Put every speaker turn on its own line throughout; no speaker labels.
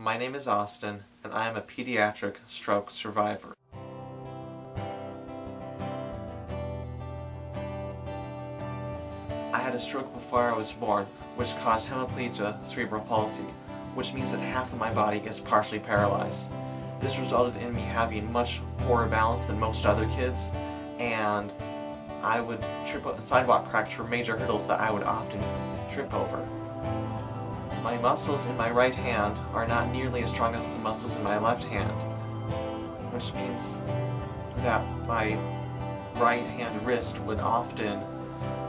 My name is Austin, and I am a pediatric stroke survivor. I had a stroke before I was born, which caused hemiplegia cerebral palsy, which means that half of my body is partially paralyzed. This resulted in me having much poorer balance than most other kids, and I would trip over sidewalk cracks were major hurdles that I would often trip over. My muscles in my right hand are not nearly as strong as the muscles in my left hand, which means that my right hand wrist would often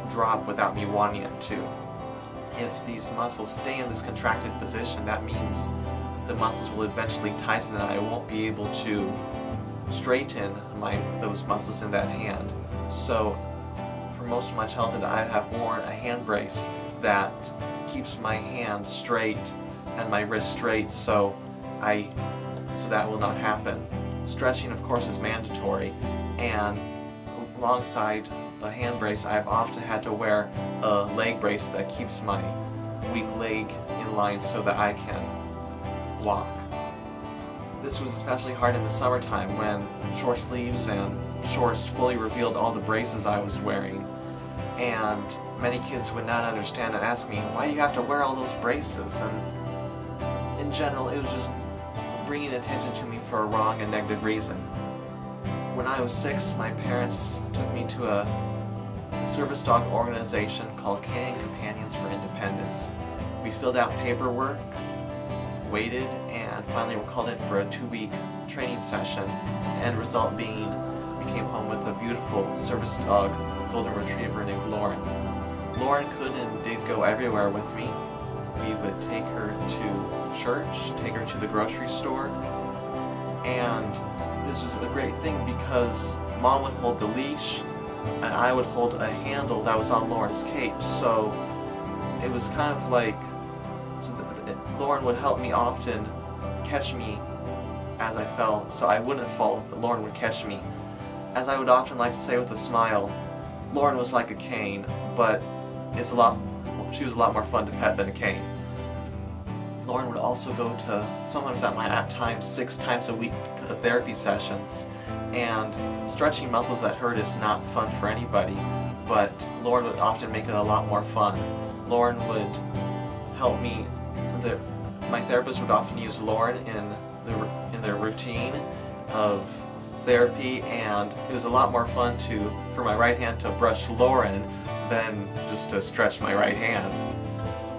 drop without me wanting it to. If these muscles stay in this contracted position, that means the muscles will eventually tighten and I won't be able to straighten those muscles in that hand. So for most of my childhood I have worn a hand brace that keeps my hand straight and my wrist straight so that will not happen. Stretching, of course, is mandatory, and alongside a hand brace I've often had to wear a leg brace that keeps my weak leg in line so that I can walk. This was especially hard in the summertime when short sleeves and shorts fully revealed all the braces I was wearing, and many kids would not understand and ask me, why do you have to wear all those braces? And in general, it was just bringing attention to me for a wrong and negative reason. When I was 6, my parents took me to a service dog organization called Canine Companions for Independence. We filled out paperwork, waited, and finally were called in for a 2-week training session. The end result being we came home with a beautiful service dog golden retriever named Lauren. Lauren could and did go everywhere with me. We would take her to church, take her to the grocery store, and this was a great thing because Mom would hold the leash and I would hold a handle that was on Lauren's cape, so it was kind of like Lauren would help me often catch me as I fell, so I wouldn't fall, but Lauren would catch me. As I would often like to say with a smile, Lauren was like a cane, but she was a lot more fun to pet than a cane. Lauren would also go to, sometimes at times, 6 times a week therapy sessions, and stretching muscles that hurt is not fun for anybody, but Lauren would often make it a lot more fun. Lauren would help me, my therapist would often use Lauren in their routine of therapy, and it was a lot more fun for my right hand to brush Lauren than just to stretch my right hand.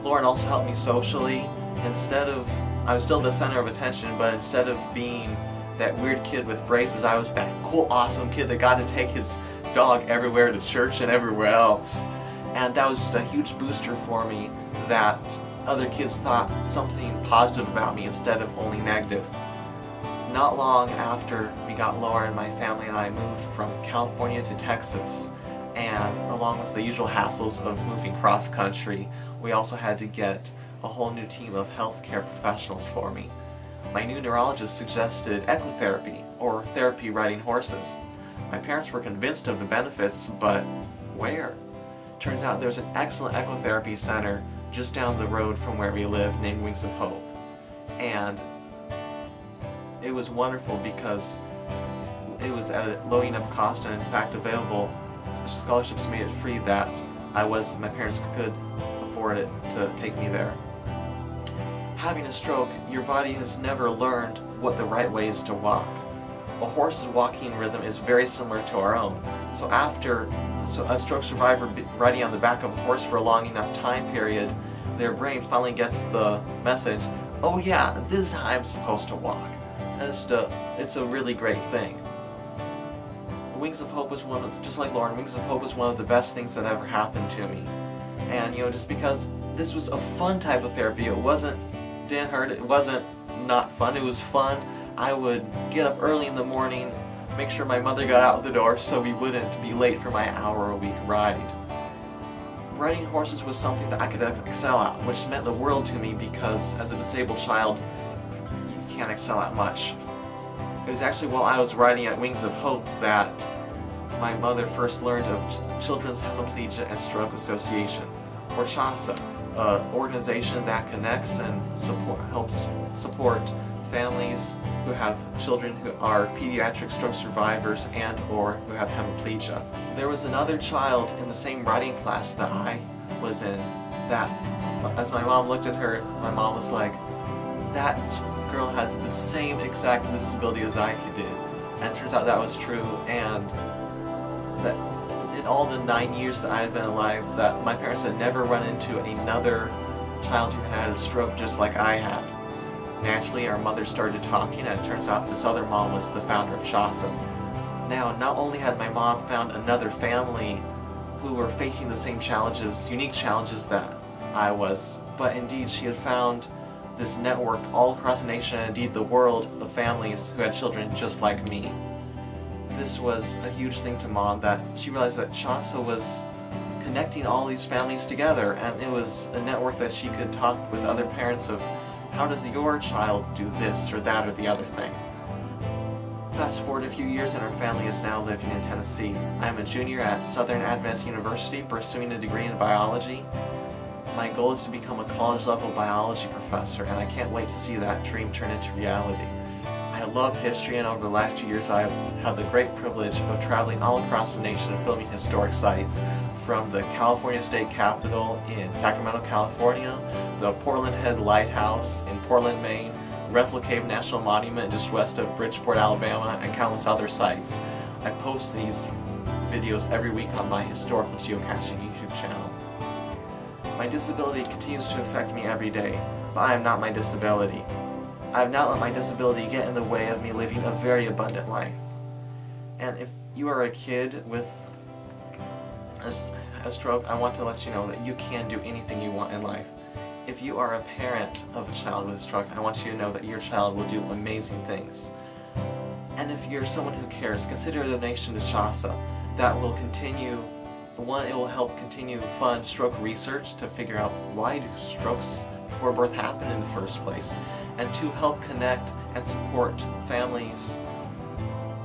Lauren also helped me socially. I was still the center of attention, but instead of being that weird kid with braces, I was that cool, awesome kid that got to take his dog everywhere to church and everywhere else. And that was just a huge booster for me that other kids thought something positive about me instead of only negative. Not long after we got Lauren, my family and I moved from California to Texas, and along with the usual hassles of moving cross-country, we also had to get a whole new team of healthcare professionals for me. My new neurologist suggested ecotherapy, or therapy riding horses. My parents were convinced of the benefits, but where? Turns out there's an excellent ecotherapy center just down the road from where we live named Wings of Hope. And it was wonderful because it was at a low enough cost and in fact available. Scholarships made it free that my parents could afford it to take me there. Having a stroke, your body has never learned what the right way is to walk. A horse's walking rhythm is very similar to our own. So a stroke survivor riding on the back of a horse for a long enough time period, their brain finally gets the message, oh yeah, this is how I'm supposed to walk. And it's a really great thing. Wings of Hope was just like Lauren, Wings of Hope was one of the best things that ever happened to me. And just because this was a fun type of therapy, didn't hurt, it wasn't not fun, it was fun. I would get up early in the morning, make sure my mother got out the door so we wouldn't be late for my hour-a-week ride. Riding horses was something that I could excel at, which meant the world to me because as a disabled child, you can't excel at much. It was actually while I was riding at Wings of Hope that my mother first learned of Children's Hemiplegia and Stroke Association, or CHASA, an organization that connects and helps support families who have children who are pediatric stroke survivors and or who have hemiplegia. There was another child in the same writing class that I was in that, as my mom looked at her, my mom was like, that girl has the same exact disability as I did. And it turns out that was true, and that in all the 9 years that I had been alive, that my parents had never run into another child who had a stroke just like I had. Naturally, our mother started talking, and it turns out this other mom was the founder of CHASA. Now, not only had my mom found another family who were facing the same challenges, unique challenges that I was, but indeed she had found this network all across the nation and indeed the world of families who had children just like me. This was a huge thing to Mom, that she realized that CHASA was connecting all these families together, and it was a network that she could talk with other parents of, how does your child do this or that or the other thing? Fast forward a few years and our family is now living in Tennessee. I am a junior at Southern Adventist University pursuing a degree in biology. My goal is to become a college-level biology professor, and I can't wait to see that dream turn into reality. I love history, and over the last 2 years I have had the great privilege of traveling all across the nation and filming historic sites, from the California State Capitol in Sacramento, California, the Portland Head Lighthouse in Portland, Maine, Wrestle Cave National Monument just west of Bridgeport, Alabama, and countless other sites. I post these videos every week on my historical geocaching YouTube channel. My disability continues to affect me every day, but I am not my disability. I have not let my disability get in the way of me living a very abundant life. And if you are a kid with a stroke, I want to let you know that you can do anything you want in life. If you are a parent of a child with a stroke, I want you to know that your child will do amazing things. And if you're someone who cares, consider a donation to CHASA. That will continue. One, it will help continue fund stroke research to figure out why do strokes before birth happen in the first place, and to help connect and support families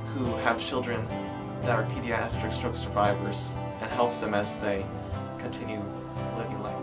who have children that are pediatric stroke survivors and help them as they continue living life.